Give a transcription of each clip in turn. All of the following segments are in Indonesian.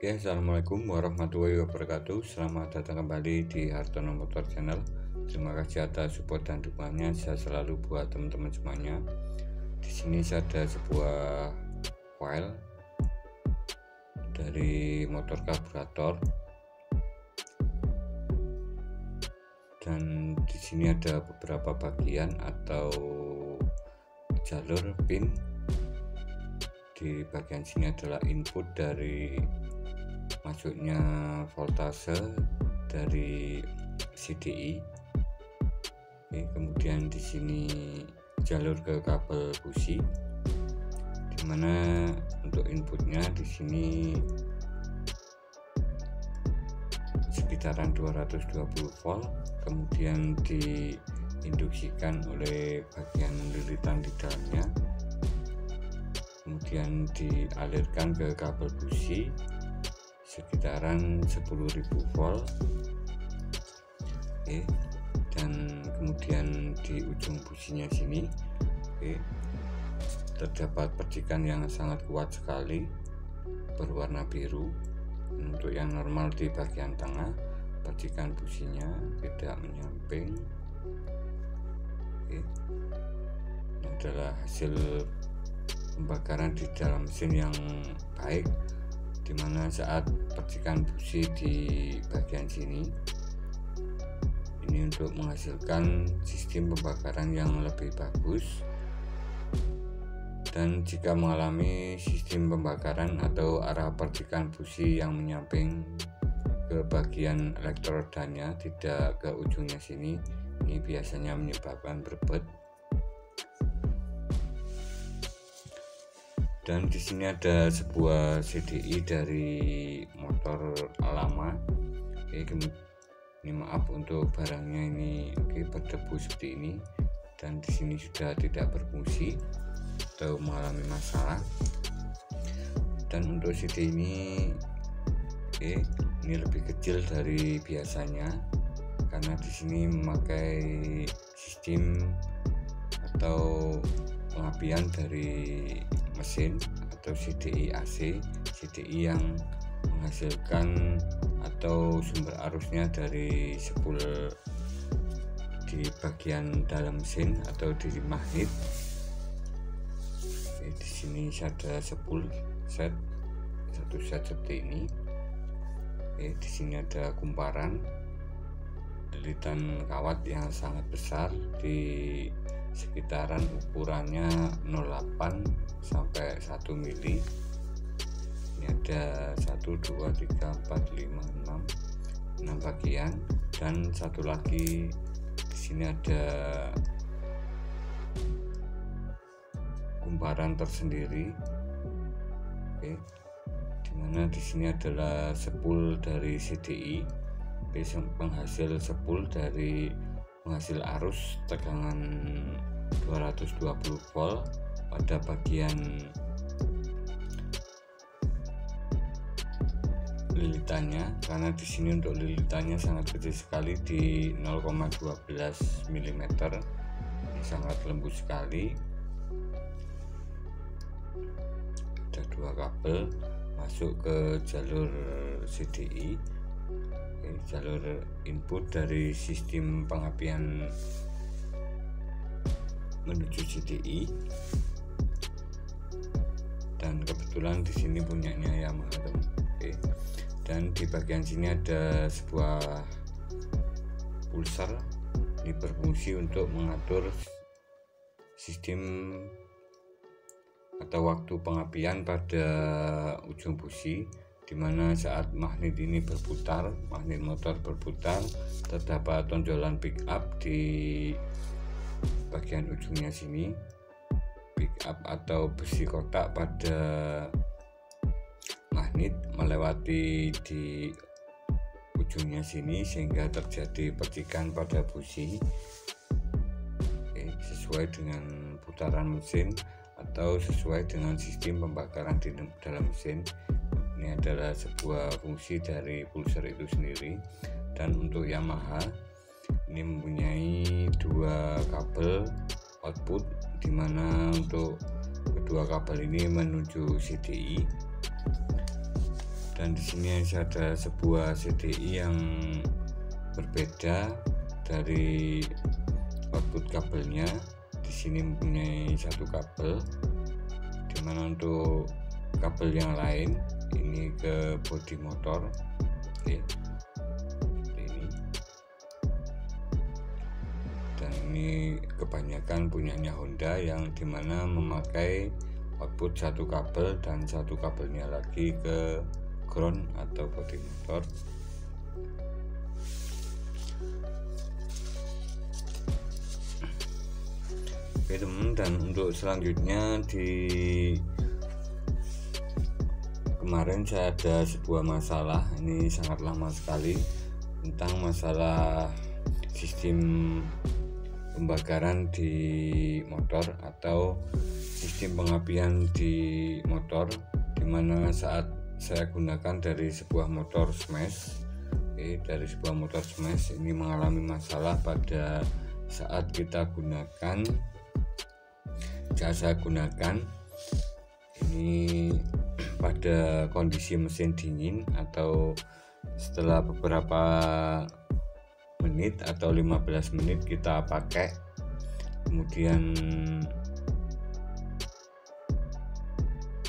Oke, assalamualaikum warahmatullahi wabarakatuh. Selamat datang kembali di Hartono Motor Channel. Terima kasih atas support dan dukungannya. Saya selalu buat teman-teman semuanya. Di sini saya ada sebuah file dari motor karburator, dan di sini ada beberapa bagian atau jalur pin. Di bagian sini adalah input dari masuknya voltase dari CDI. Kemudian di sini jalur ke kabel busi, dimana untuk inputnya di sini sekitaran 220 volt, kemudian diinduksikan oleh bagian lilitan di dalamnya, kemudian dialirkan ke kabel busi sekitaran 10.000 volt. Dan kemudian di ujung businya sini terdapat percikan yang sangat kuat sekali berwarna biru. Untuk yang normal di bagian tengah, percikan businya tidak menyamping. Ini adalah hasil pembakaran di dalam mesin yang baik, dimana saat percikan busi di bagian sini ini untuk menghasilkan sistem pembakaran yang lebih bagus. Dan jika mengalami sistem pembakaran atau arah percikan busi yang menyamping ke bagian elektrodanya, tidak ke ujungnya sini, ini biasanya menyebabkan berbet. Dan di sini ada sebuah CDI dari motor lama. Ini maaf untuk barangnya ini berdebu seperti ini, dan di sini sudah tidak berfungsi atau mengalami masalah. Dan untuk CDI ini lebih kecil dari biasanya, karena di sini memakai sistem atau pengapian dari mesin atau CDI AC, CDI yang menghasilkan atau sumber arusnya dari spool di bagian dalam mesin atau di magnet. Di sini ada spool satu set seperti ini. Di sini ada kumparan lilitan kawat yang sangat besar, di sekitaran ukurannya 0,8 sampai 1 mili. Ini ada 1, 2, 3, 4, 5, 6 bagian, dan satu lagi di sini ada kumparan tersendiri. Dimana di sini adalah spool dari CDI, penghasil spool dari penghasil arus tegangan 220 volt pada bagian lilitannya, karena di sini untuk lilitannya sangat kecil sekali di 0,12 mm. Ini sangat lembut sekali. Ada dua kabel masuk ke jalur CDI, jalur input dari sistem pengapian menuju CDI. Dan kebetulan di sini punyanya Yamaha. Dan di bagian sini ada sebuah pulser, ini berfungsi untuk mengatur sistem atau waktu pengapian pada ujung busi, dimana saat magnet ini berputar, magnet motor berputar, terdapat tonjolan pick up di bagian ujungnya sini. Pick up atau besi kotak pada magnet melewati di ujungnya sini, sehingga terjadi percikan pada busi sesuai dengan putaran mesin atau sesuai dengan sistem pembakaran di dalam mesin. Ini adalah sebuah fungsi dari pulser itu sendiri. Dan untuk Yamaha ini mempunyai dua kabel output, dimana untuk kedua kabel ini menuju CDI Dan di sini ada sebuah CDI yang berbeda dari output kabelnya. Di sini mempunyai satu kabel, dimana untuk kabel yang lain ini ke bodi motor. Oke, ini. Dan ini kebanyakan punyanya Honda, yang dimana memakai output satu kabel dan satu kabelnya lagi ke ground atau bodi motor. Oke teman, dan untuk selanjutnya kemarin saya ada sebuah masalah, ini sangat lama sekali, tentang masalah sistem pembakaran di motor atau sistem pengapian di motor, dimana saat saya gunakan dari sebuah motor smash. Dari sebuah motor smash ini mengalami masalah pada saat saya gunakan ini pada kondisi mesin dingin, atau setelah beberapa menit atau 15 menit kita pakai, kemudian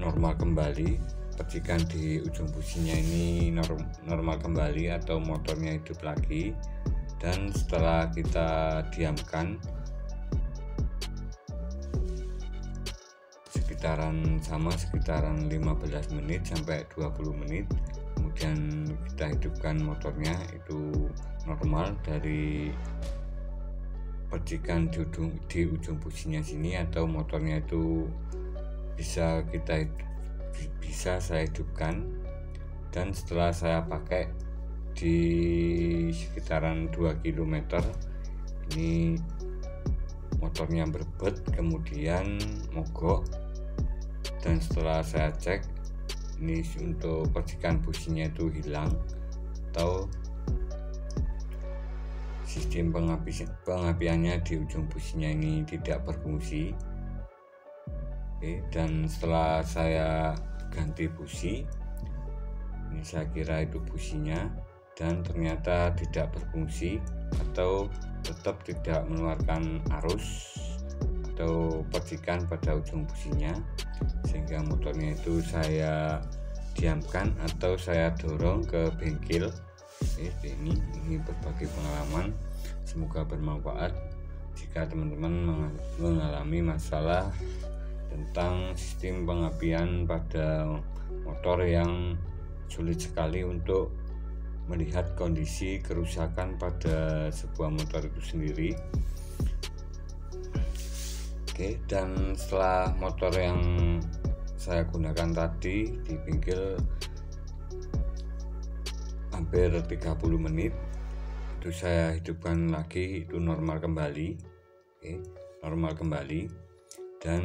normal kembali, percikan di ujung businya ini normal kembali atau motornya hidup lagi. Dan setelah kita diamkan sekitaran 15 menit sampai 20 menit, kemudian kita hidupkan motornya, itu normal dari percikan di ujung businya sini, atau motornya itu bisa saya hidupkan. Dan setelah saya pakai di sekitaran 2 km, ini motornya berbet, kemudian mogok. Dan setelah saya cek, ini untuk percikan businya itu hilang, atau sistem pengapiannya di ujung businya ini tidak berfungsi. Dan setelah saya ganti busi, ini saya kira itu businya, dan ternyata tidak berfungsi atau tetap tidak mengeluarkan arus atau percikan pada ujung businya, sehingga motornya itu saya diamkan atau saya dorong ke bengkel. Ini berbagai pengalaman, semoga bermanfaat jika teman-teman mengalami masalah tentang sistem pengapian pada motor yang sulit sekali untuk melihat kondisi kerusakan pada sebuah motor itu sendiri. Dan setelah motor yang saya gunakan tadi di bengkel hampir 30 menit, itu saya hidupkan lagi, itu normal kembali. Normal kembali. Dan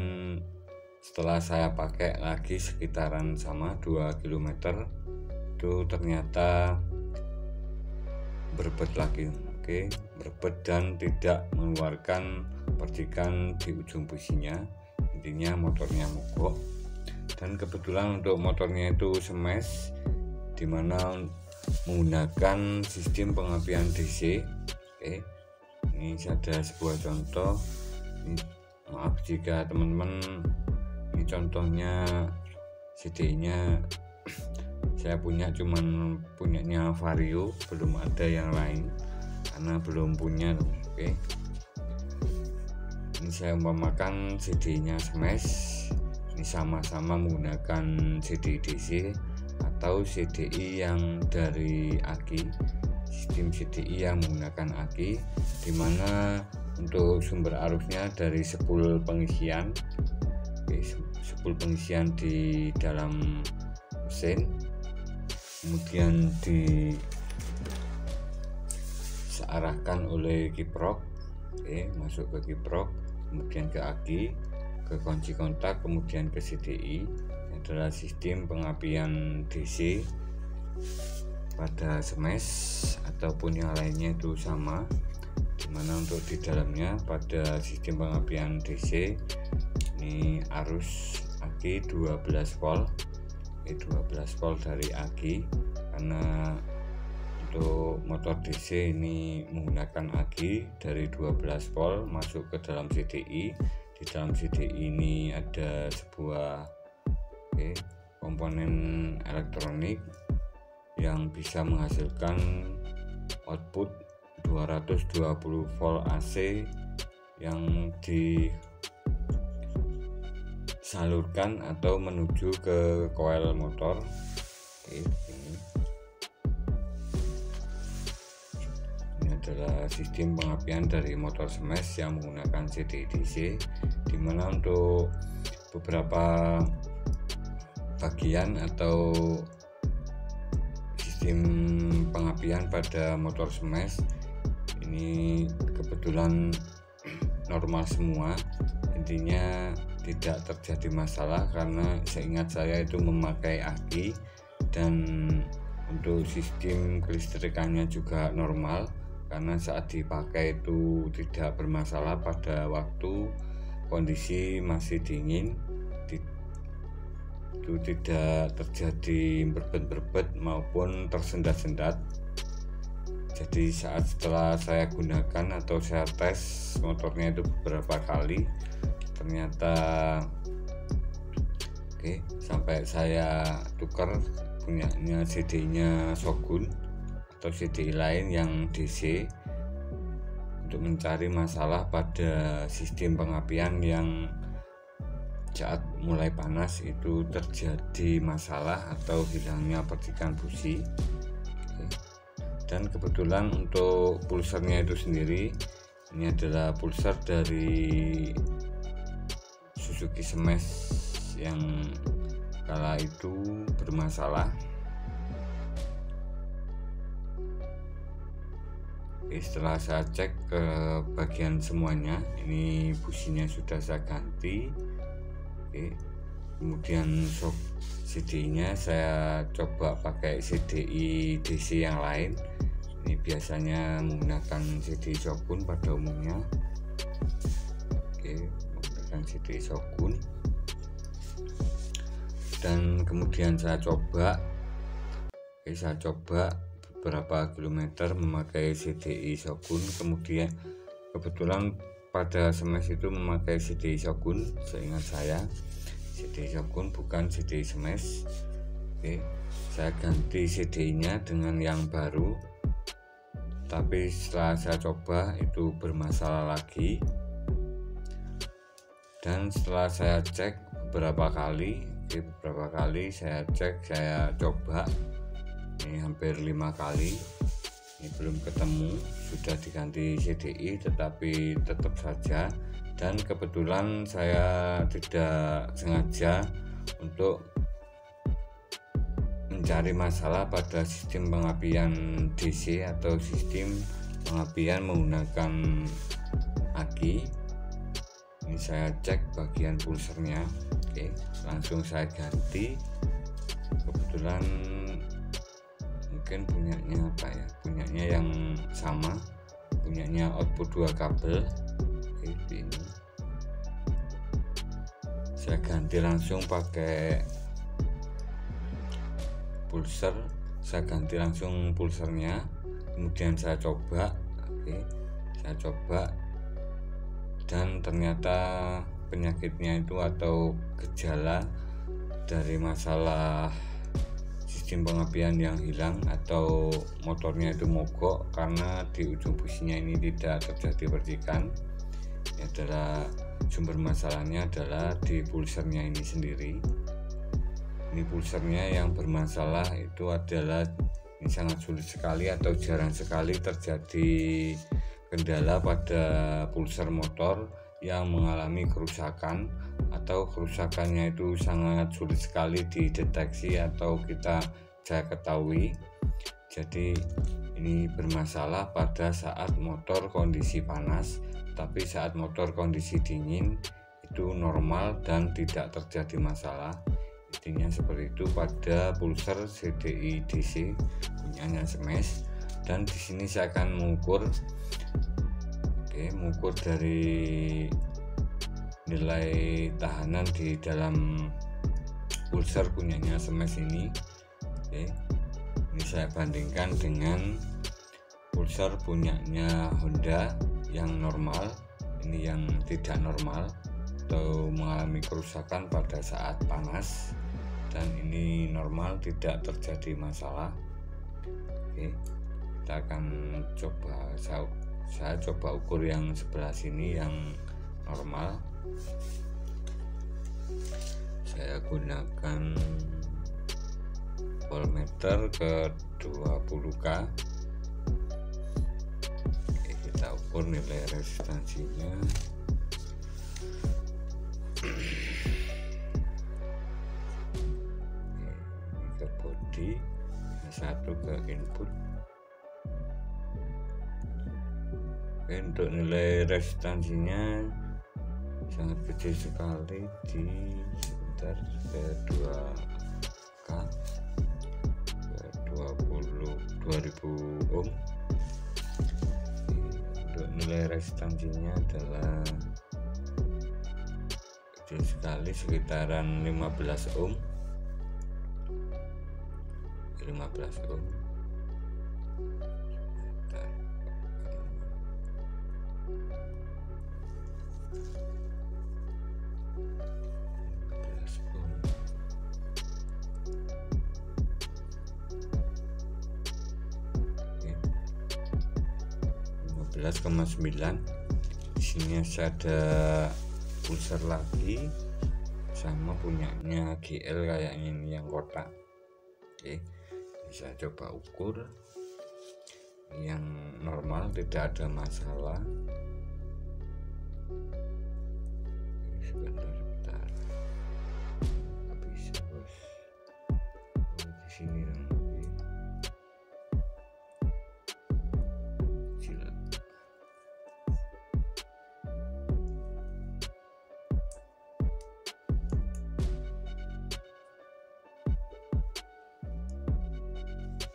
setelah saya pakai lagi sekitaran 2 km, itu ternyata berbet lagi. Berbet dan tidak mengeluarkan percikan di ujung businya, intinya motornya mogok. Dan kebetulan untuk motornya itu smash, dimana menggunakan sistem pengapian DC. Ini ada sebuah contoh. Maaf jika teman-teman, ini contohnya CDI-nya saya cuman punyanya Vario, belum ada yang lain karena belum punya. Ini saya umpamakan CDI-nya smash, ini sama-sama menggunakan CDI DC atau CDI yang dari aki, sistem CDI yang menggunakan aki, dimana untuk sumber arusnya dari spool pengisian, spool pengisian di dalam mesin, kemudian diarahkan oleh kiprok, masuk ke kiprok, kemudian ke aki, ke kunci kontak, kemudian ke CDI. Adalah sistem pengapian DC pada smash ataupun yang lainnya itu sama, dimana untuk di dalamnya pada sistem pengapian DC ini arus aki 12 volt, 12 volt dari aki, karena untuk motor DC ini menggunakan aki dari 12 volt masuk ke dalam CDI. Di dalam CDI ini ada sebuah komponen elektronik yang bisa menghasilkan output 220 volt AC yang disalurkan atau menuju ke coil motor. Ini adalah sistem pengapian dari motor smash yang menggunakan CDI DC, dimana untuk beberapa bagian atau sistem pengapian pada motor smash ini kebetulan normal semua, intinya tidak terjadi masalah karena seingat saya itu memakai aki, dan untuk sistem kelistrikannya juga normal karena saat dipakai itu tidak bermasalah pada waktu kondisi masih dingin, itu tidak terjadi berbet-berbet maupun tersendat-sendat. Jadi setelah saya gunakan atau saya tes motornya itu beberapa kali, ternyata sampai saya tukar punyanya CDI-nya Shogun atau CDI lain yang DC untuk mencari masalah pada sistem pengapian yang saat mulai panas itu terjadi masalah atau hilangnya percikan busi. Dan kebetulan untuk pulsernya itu sendiri, ini adalah pulser dari Suzuki Smash yang kala itu bermasalah. Setelah saya cek ke bagian semuanya, ini businya sudah saya ganti. Kemudian CDI-nya saya coba pakai CDI DC yang lain. Ini biasanya menggunakan CDI Shogun pada umumnya. Menggunakan CDI Shogun. Dan kemudian saya coba beberapa kilometer memakai CDI Shogun. Kemudian kebetulan pada smash itu memakai CDI Shogun, seingat saya CDI Shogun bukan CDI Smash. Saya ganti CDI-nya dengan yang baru, tapi setelah saya coba itu bermasalah lagi. Dan setelah saya cek beberapa kali saya cek, saya coba ini hampir 5 kali, ini belum ketemu, sudah diganti CDI tetapi tetap saja. Dan kebetulan saya tidak sengaja untuk mencari masalah pada sistem pengapian DC atau sistem pengapian menggunakan aki. Ini saya cek bagian pulsernya, langsung saya ganti. Kebetulan mungkin punyanya yang sama, punyanya output 2 kabel. Ini saya ganti langsung pakai pulser, pulsernya. Kemudian saya coba, dan ternyata penyakitnya itu atau gejala dari masalah sistem pengapian yang hilang atau motornya itu mogok karena di ujung businya ini tidak terjadi percikan. Ini adalah sumber masalahnya adalah di pulsernya ini sendiri. Ini pulsernya yang bermasalah itu adalah, ini sangat sulit sekali atau jarang sekali terjadi kendala pada pulser motor yang mengalami kerusakan, atau kerusakannya itu sangat sulit sekali dideteksi atau saya ketahui. Jadi ini bermasalah pada saat motor kondisi panas, tapi saat motor kondisi dingin itu normal dan tidak terjadi masalah. Intinya seperti itu pada pulser CDI DC punyanya Smash. Dan di sini saya akan mengukur dari nilai tahanan di dalam pulsar punyanya Smash ini. Oke, ini saya bandingkan dengan pulsar punyanya Honda yang normal, ini yang tidak normal atau mengalami kerusakan pada saat panas, dan ini normal, tidak terjadi masalah. Oke, kita akan coba, saya coba ukur yang sebelah sini yang normal. Saya gunakan voltmeter ke 20k. Oke, kita ukur nilai resistansinya. Oke, ini ke body, yang satu ke input. Oke, untuk nilai resistansinya sangat kecil sekali, di sekitar ke 2k, ke 2000 ohm. Untuk nilai resistansinya adalah kecil sekali, sekitaran 15 ohm. 15 ohm. Oke, 15,9. Di sini ada pulsar lagi sama punyanya GL kayaknya, ini yang kotak. Oke, bisa coba ukur yang normal, tidak ada masalah. Sebentar, nggak bisa bos. Di sini dong.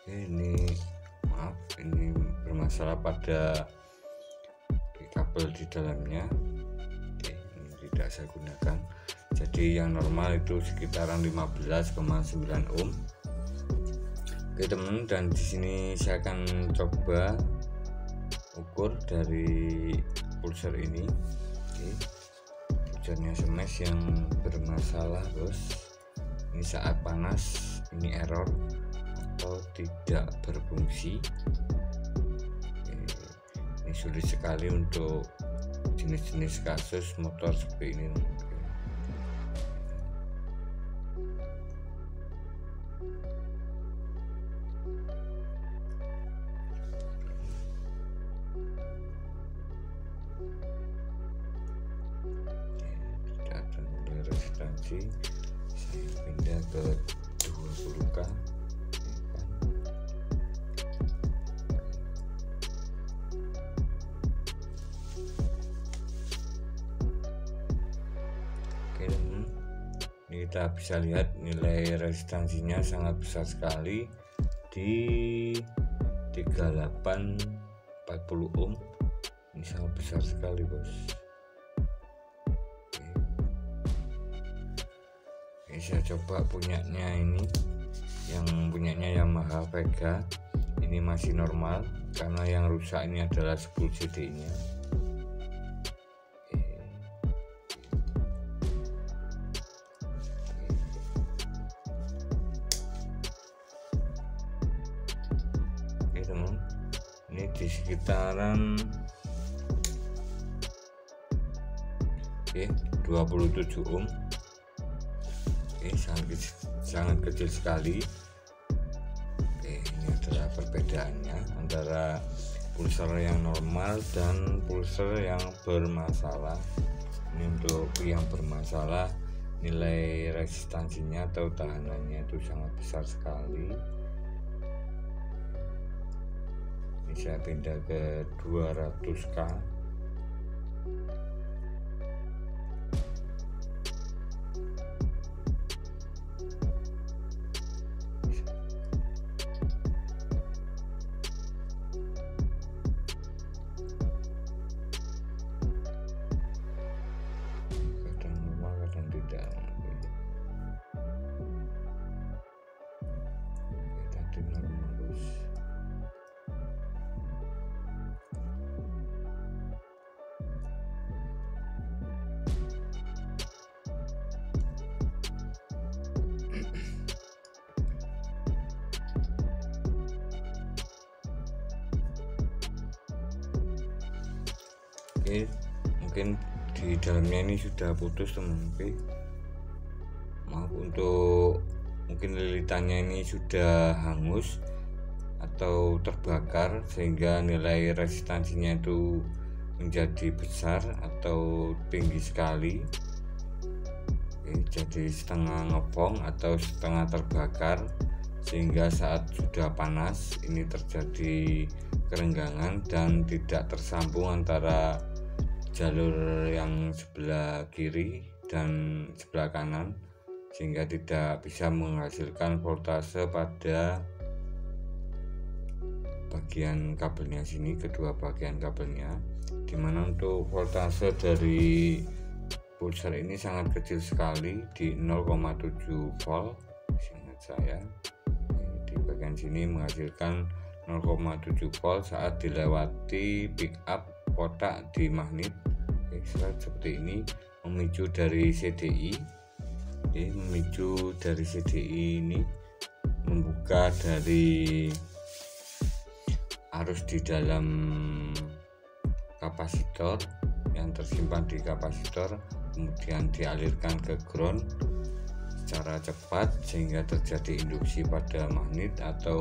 Ini maaf, ini bermasalah pada kabel di dalamnya. Oke, ini tidak saya gunakan. Jadi yang normal itu sekitaran 15,9 ohm. Oke teman, dan di sini saya akan coba ukur dari pulsar ini. Oke, pulsarnya Smash yang bermasalah bos. Ini saat panas ini error atau tidak berfungsi. Ini sulit sekali untuk jenis-jenis kasus motor seperti ini. Tidak ada nilai resistansi. Saya pindah ke 20k. Kita bisa lihat nilai resistansinya sangat besar sekali, di 3840 ohm. Ini sangat besar sekali bos. Oke, saya coba punyanya ini, yang punyanya Yamaha Vega. Ini masih normal, karena yang rusak ini adalah spool CD nya. Ini di sekitaran 27 ohm. Sangat kecil sekali. Ini adalah perbedaannya antara pulsar yang normal dan pulsar yang bermasalah. Ini untuk yang bermasalah, nilai resistansinya atau tahanannya itu sangat besar sekali. Ini saya pindah ke 200k. Kadang normal, kadang tidak. Oke, mungkin di dalamnya ini sudah putus teman. Oke, maaf untuk mungkin lilitannya ini sudah hangus atau terbakar sehingga nilai resistansinya itu menjadi besar atau tinggi sekali. Oke, jadi setengah ngepong atau setengah terbakar, sehingga saat sudah panas ini terjadi kerenggangan dan tidak tersambung antara jalur yang sebelah kiri dan sebelah kanan, sehingga tidak bisa menghasilkan voltase pada bagian kabelnya sini, kedua bagian kabelnya, dimana untuk voltase dari pulsar ini sangat kecil sekali di 0,7 volt seingat saya. Di bagian sini menghasilkan 0,7 volt saat dilewati pick up kotak di magnet. Seperti ini, memicu dari CDI. Memicu dari CDI ini membuka dari arus di dalam kapasitor yang tersimpan di kapasitor, kemudian dialirkan ke ground secara cepat sehingga terjadi induksi pada magnet atau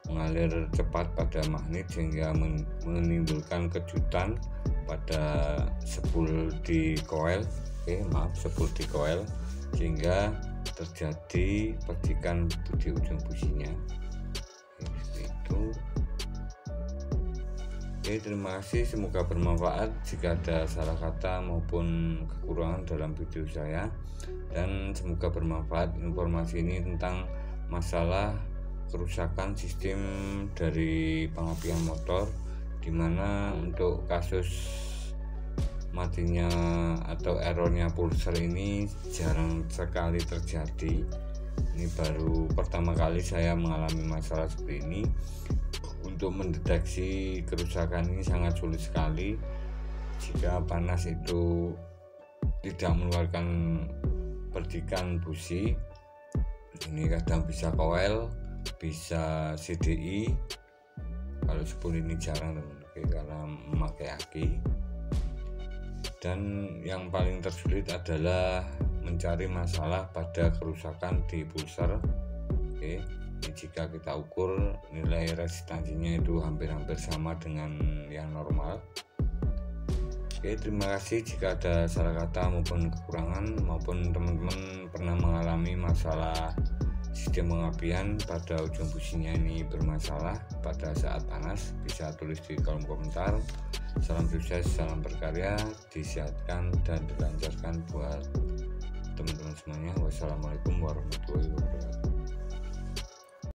mengalir cepat pada magnet sehingga menimbulkan kejutan pada spool di coil. Spool di coil, sehingga terjadi percikan di ujung businya. Seperti itu. Terima kasih, semoga bermanfaat. Jika ada salah kata maupun kekurangan dalam video saya, dan semoga bermanfaat informasi ini tentang masalah kerusakan sistem dari pengapian motor, dimana untuk kasus matinya atau errornya pulsar ini jarang sekali terjadi. Ini baru pertama kali saya mengalami masalah seperti ini. Untuk mendeteksi kerusakan ini sangat sulit sekali. Jika panas itu tidak mengeluarkan percikan busi, ini kadang bisa coil, bisa CDI. Kalau spool ini jarang karena memakai aki. Dan yang paling tersulit adalah mencari masalah pada kerusakan di pulsar. Jika kita ukur nilai resistansinya itu hampir-hampir sama dengan yang normal. Terima kasih. Jika ada salah kata maupun kekurangan, maupun teman-teman pernah mengalami masalah sistem pengapian pada ujung businya ini bermasalah pada saat panas, bisa tulis di kolom komentar. Salam sukses, salam berkarya, disehatkan dan dilancarkan buat teman-teman semuanya. Wassalamualaikum warahmatullahi wabarakatuh.